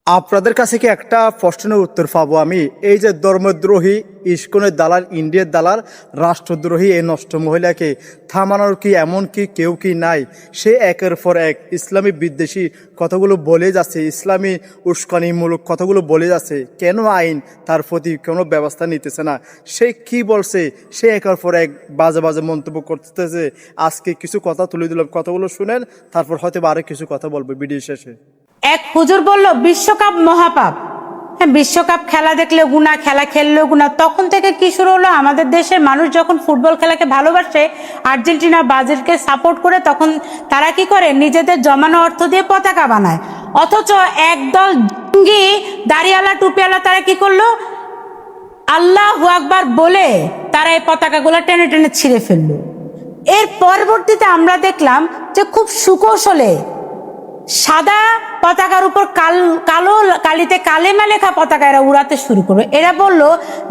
আপনাদের কাছে কি একটা প্রশ্নের উত্তর পাবো আমি? এই যে ধর্মদ্রোহী, ইস্কনের দালাল, ইন্ডিয়ার দালাল, রাষ্ট্রদ্রোহী এই নষ্ট মহিলাকে থামানোর কি এমন কি কেউ কি নাই? সে একের পর এক ইসলামী বিদ্বেষী কথাগুলো বলে যাচ্ছে, ইসলামী উস্কানিমূলক কথাগুলো বলে যাচ্ছে। কেন আইন তার প্রতি কোনো ব্যবস্থা নিতেছে না? সে কি বলছে? সে একের পর এক বাজে বাজে মন্তব্য করতেছে। আজকে কিছু কথা তুলে দিলাম, কথাগুলো শুনেন, তারপর হয়তো আরো কিছু কথা বলবো ভিডিও শেষে। এক হুজুর বলল বিশ্বকাপ মহাপাপ। হ্যাঁ, বিশ্বকাপ খেলা দেখলে গুনাহ, খেলা খেললেও গুনাহ। তখন থেকে কি শুরু হলো, আমাদের দেশের মানুষ যখন ফুটবল খেলাকে ভালোবাসে, আর্জেন্টিনা ব্রাজিলকে সাপোর্ট করে, তখন তারা কি করে, নিজেদের জমানো অর্থ দিয়ে পতাকা বানায়। অথচ একদল জঙ্গি দাড়িওয়ালা টুপিওয়ালা তারা কি করলো, আল্লাহু আকবার বলে তারা এই পতাকাগুলো টেনে টেনে ছিঁড়ে ফেললো। এর পরবর্তীতে আমরা দেখলাম যে খুব সুকৌশলে সাদা পতাকার উপর কালো কালিতে কালেমা লেখা পতাকা এরা উড়াতে শুরু করবে। এরা বলল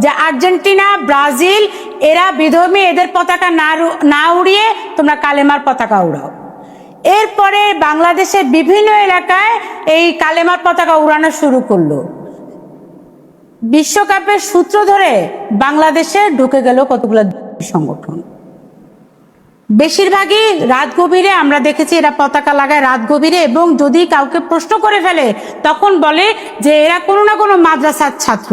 যে আর্জেন্টিনা, ব্রাজিল এরা বিধর্মী, এদের পতাকা না উড়িয়ে তোমরা কালেমার পতাকা উড়াও। এরপরে বাংলাদেশের বিভিন্ন এলাকায় এই কালেমার পতাকা উড়ানো শুরু করলো। বিশ্বকাপের সূত্র ধরে বাংলাদেশে ঢুকে গেল কতগুলো সংগঠন। বেশিরভাগই রাত গভীরে আমরা দেখেছি এরা পতাকা লাগায় রাত গভীরে, এবং যদি কাউকে প্রশ্ন করে ফেলে তখন বলে যে এরা কোনো না কোনো মাদ্রাসার ছাত্র।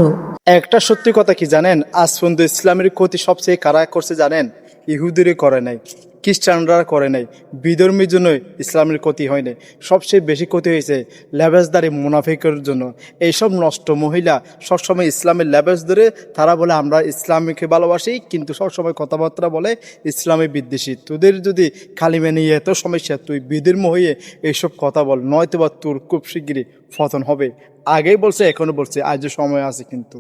একটা সত্যি কথা কি জানেন, আজ পর্যন্ত ইসলামের ক্ষতি সবচেয়ে কারা করছে জানেন? ইহুদিরে করে নাই, খ্রিস্টানরা করে নাই, বিধর্মীর জন্য ইসলামের ক্ষতি হয় নাই। সবচেয়ে বেশি ক্ষতি হয়েছে লেবাসদারি মুনাফিকের জন্য। এইসব নষ্ট মহিলা সবসময় ইসলামের লেবাস ধরে তারা বলে আমরা ইসলামকে ভালোবাসি, কিন্তু সবসময় কথাবার্তা বলে ইসলামী বিদ্বেষী। তোদের যদি কালিমা নিয়ে এত সমস্যা, তুই বিধর্ম হয়ে এইসব কথা বল, নয়তো বা তোর খুব শিগগিরই পতন হবে। আগেই বলছে, এখনো বলছে, আজও সময় আছে কিন্তু।